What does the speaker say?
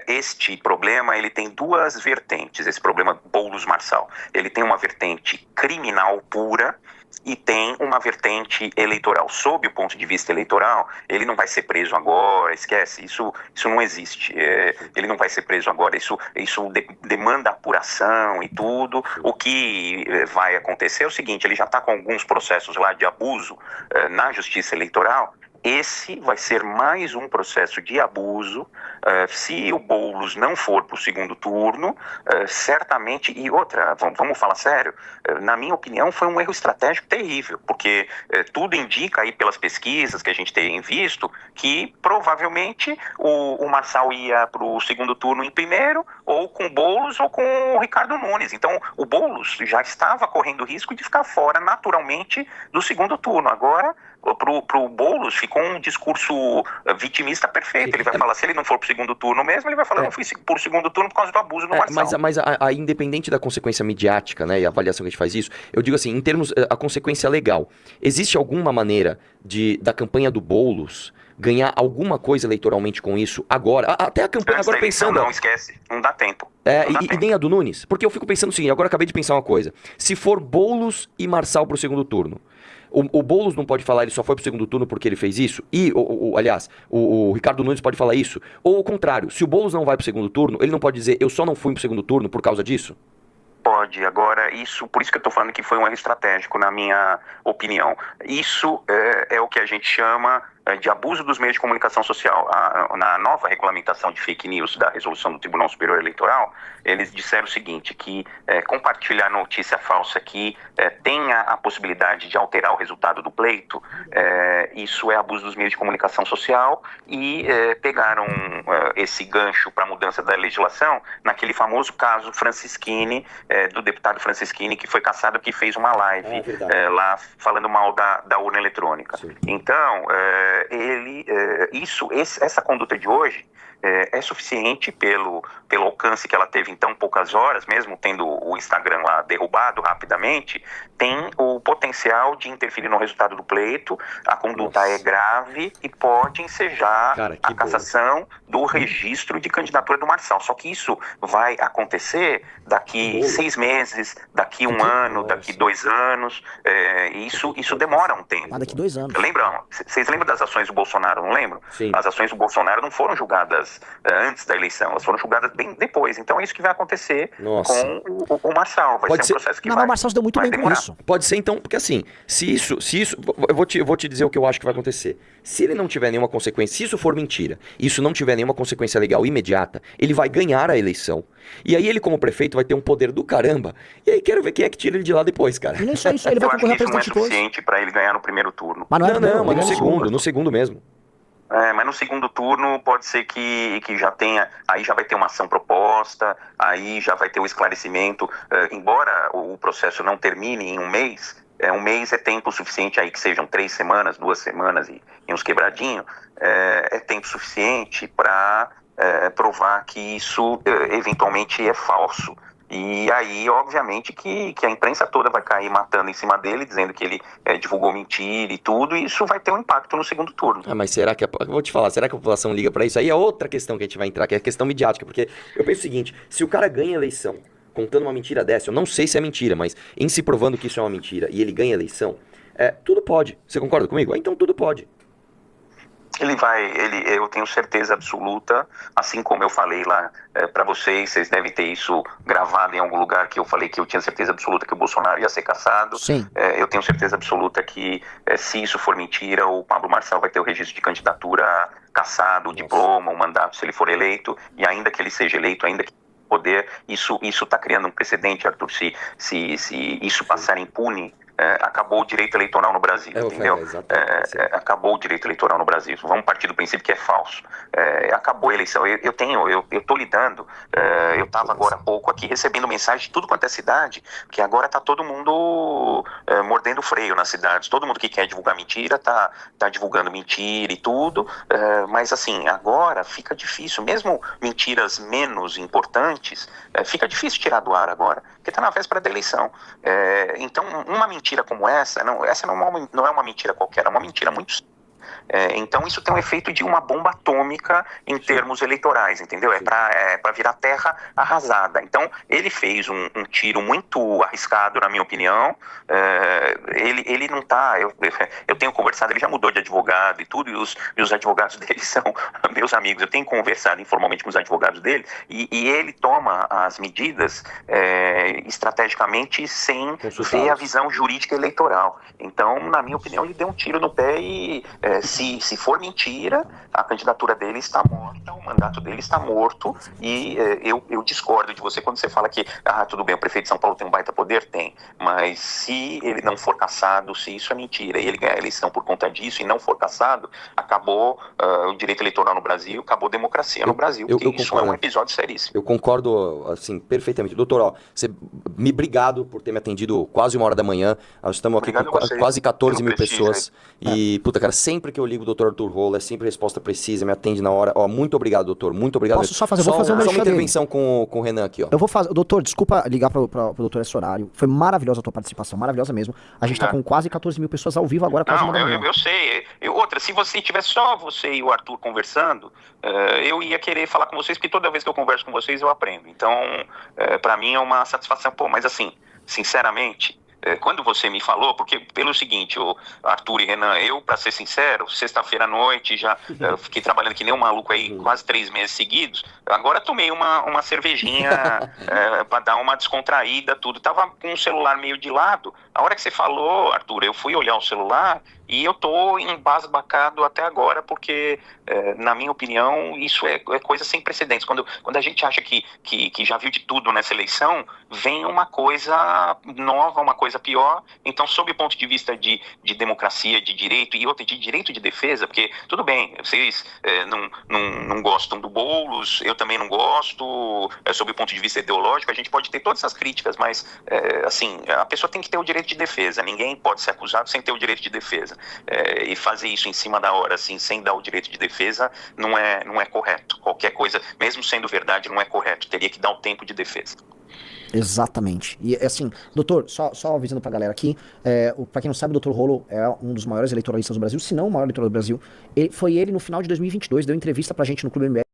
este problema ele tem duas vertentes, esse problema Boulos-Marçal. Ele tem uma vertente criminal pura e tem uma vertente eleitoral. Sob o ponto de vista eleitoral, ele não vai ser preso agora, esquece, isso não existe. Ele não vai ser preso agora, isso demanda apuração e tudo. O que vai acontecer é o seguinte, ele já está com alguns processos lá de abuso na Justiça Eleitoral. Esse vai ser mais um processo de abuso. Se o Boulos não for para o segundo turno, certamente, e outra, vamos falar sério, na minha opinião foi um erro estratégico terrível, porque tudo indica aí pelas pesquisas que a gente tem visto, que provavelmente o Marçal ia para o segundo turno em primeiro, ou com o Boulos ou com o Ricardo Nunes. Então o Boulos já estava correndo risco de ficar fora naturalmente do segundo turno. Agora, pro Boulos ficou um discurso vitimista perfeito. Ele vai falar, se ele não for pro segundo turno mesmo, ele vai falar, não fui pro segundo turno por causa do abuso do Marçal. Mas independente da consequência midiática, né, e a avaliação que a gente faz isso, eu digo assim, em termos, a consequência legal, existe alguma maneira da campanha do Boulos ganhar alguma coisa eleitoralmente com isso agora? Até a campanha agora pensando... Não, esquece, não dá tempo. E nem a do Nunes? Porque eu fico pensando o seguinte, agora acabei de pensar uma coisa. Se for Boulos e Marçal pro segundo turno, o Boulos não pode falar, ele só foi pro segundo turno porque ele fez isso? E, aliás, o Ricardo Nunes pode falar isso? Ou o contrário, se o Boulos não vai pro segundo turno, ele não pode dizer, eu só não fui pro segundo turno por causa disso? Pode. Agora, por isso que eu estou falando que foi um erro estratégico, na minha opinião. Isso é o que a gente chama de abuso dos meios de comunicação social. Na nova regulamentação de fake news da resolução do Tribunal Superior Eleitoral, eles disseram o seguinte, que compartilhar notícia falsa que tenha a possibilidade de alterar o resultado do pleito, isso é abuso dos meios de comunicação social, e pegaram esse gancho para a mudança da legislação naquele famoso caso Franceschini, do deputado Franceschini, que foi cassado, que fez uma live lá falando mal da urna eletrônica. Sim. Então, essa conduta de hoje é suficiente pelo alcance que ela teve em tão poucas horas, mesmo tendo o Instagram lá derrubado rapidamente, tem o potencial de interferir no resultado do pleito. A conduta é grave e pode ensejar a cassação do registro de candidatura do Marçal. Só que isso vai acontecer daqui 6 meses, daqui um ano, daqui 2 anos. Isso demora um tempo. Daqui 2 anos. Vocês lembram das ações do Bolsonaro, não lembram? Sim. As ações do Bolsonaro não foram julgadas antes da eleição, elas foram julgadas bem depois. Então é isso que vai acontecer com o Marçal. Vai ser um processo que o Marçal se deu muito bem demorar. com isso. Pode ser então, porque assim, se isso, eu vou te dizer o que eu acho que vai acontecer. Se ele não tiver nenhuma consequência, se isso for mentira, e isso não tiver nenhuma consequência legal imediata, ele vai ganhar a eleição. E aí ele, como prefeito, vai ter um poder do caramba. E aí quero ver quem é que tira ele de lá depois, cara. E não é só isso, ele vai concorrer a presidente de todos. Eu acho que isso não é suficiente para ele ganhar no primeiro turno. Mas no segundo mesmo. Mas no segundo turno pode ser que já tenha, aí já vai ter uma ação proposta, aí já vai ter o esclarecimento, embora o processo não termine em um mês é tempo suficiente, aí que sejam 3 semanas, 2 semanas e uns quebradinhos, é tempo suficiente para provar que isso eventualmente é falso. E aí, obviamente, que a imprensa toda vai cair matando em cima dele, dizendo que ele divulgou mentira e tudo, e isso vai ter um impacto no segundo turno. Mas será que, eu vou te falar, será que a população liga pra isso? Aí é outra questão que a gente vai entrar, que é a questão midiática, porque eu penso o seguinte, se o cara ganha a eleição contando uma mentira dessa, eu não sei se é mentira, mas em se provando que isso é uma mentira e ele ganha a eleição, tudo pode. Você concorda comigo? Então tudo pode. Eu tenho certeza absoluta, assim como eu falei lá para vocês devem ter isso gravado em algum lugar, que eu falei que eu tinha certeza absoluta que o Bolsonaro ia ser cassado. Sim. Eu tenho certeza absoluta que se isso for mentira, o Pablo Marçal vai ter o registro de candidatura cassado, o diploma, o mandato, se ele for eleito, e ainda que ele seja eleito, ainda que poder, isso está criando um precedente, Arthur, se isso passar impune, acabou o direito eleitoral no Brasil, entendeu? Acabou o direito eleitoral no Brasil. Vamos partir do princípio que é falso. Acabou a eleição. Eu estou lidando, eu estava agora há pouco aqui recebendo mensagem de tudo quanto é cidade, que agora está todo mundo mordendo o freio nas cidades. Todo mundo que quer divulgar mentira está divulgando mentira e tudo, mas assim, agora fica difícil, mesmo mentiras menos importantes, fica difícil tirar do ar agora, porque está na véspera da eleição. Então, uma mentira como essa não é uma mentira qualquer, é uma mentira muito Então isso tem um efeito de uma bomba atômica em termos eleitorais, entendeu? É para virar terra arrasada. Então ele fez um tiro muito arriscado, na minha opinião. Ele não está... Eu tenho conversado, ele já mudou de advogado e tudo, e os advogados dele são meus amigos. Eu tenho conversado informalmente com os advogados dele, e ele toma as medidas estrategicamente sem ver a visão jurídica eleitoral. Então, na minha opinião, ele deu um tiro no pé e se for mentira, a candidatura dele está morta, o mandato dele está morto, e eu discordo de você quando você fala que, tudo bem, o prefeito de São Paulo tem um baita poder, tem, mas se ele não for cassado, se isso é mentira, e ele ganhar a eleição por conta disso e não for cassado, acabou o direito eleitoral no Brasil, acabou a democracia no Brasil, porque isso é um episódio seríssimo. Eu concordo, assim, perfeitamente. Doutor, obrigado por ter me atendido quase 1h da manhã. Nós estamos aqui com quase 14 mil pessoas. E, puta, cara, sempre que eu ligo o doutor Arthur Rola, é sempre resposta precisa, me atende na hora. Muito obrigado, doutor. Muito obrigado. Posso só fazer? Vou fazer uma intervenção com o Renan aqui, ó. Eu vou fazer. Doutor, desculpa ligar pro doutor esse horário. Foi maravilhosa a tua participação, maravilhosa mesmo. A gente tá com quase 14 mil pessoas ao vivo agora, quase 1h da manhã. Eu sei. Outra, se você tivesse só você e o Arthur conversando, eu ia querer falar com vocês, porque toda vez que eu converso com vocês eu aprendo. Então, para mim é uma satisfação. Mas assim, sinceramente, quando você me falou, porque pelo seguinte, o Arthur e Renan, eu, para ser sincero, sexta-feira à noite já fiquei trabalhando que nem um maluco aí quase 3 meses seguidos. Agora tomei uma cervejinha para dar uma descontraída, tudo. Tava com o celular meio de lado. A hora que você falou, Arthur, eu fui olhar o celular e eu tô embasbacado até agora, porque, na minha opinião, isso é coisa sem precedentes. Quando a gente acha que já viu de tudo nessa eleição, vem uma coisa nova, uma coisa pior. Então, sob o ponto de vista de democracia, de direito, e outra de direito de defesa, porque, tudo bem, vocês não gostam do Boulos, eu também não gosto, sob o ponto de vista ideológico, a gente pode ter todas essas críticas, mas, assim, a pessoa tem que ter o direito de defesa, ninguém pode ser acusado sem ter o direito de defesa. E fazer isso em cima da hora, assim, sem dar o direito de defesa, não é correto. Qualquer coisa, mesmo sendo verdade, não é correto. Teria que dar um tempo de defesa. Exatamente. E assim, doutor, só avisando pra galera aqui, pra quem não sabe, o Dr. Rolo é um dos maiores eleitoralistas do Brasil, se não o maior eleitor do Brasil. Foi ele no final de 2022, deu entrevista pra gente no Clube MBL.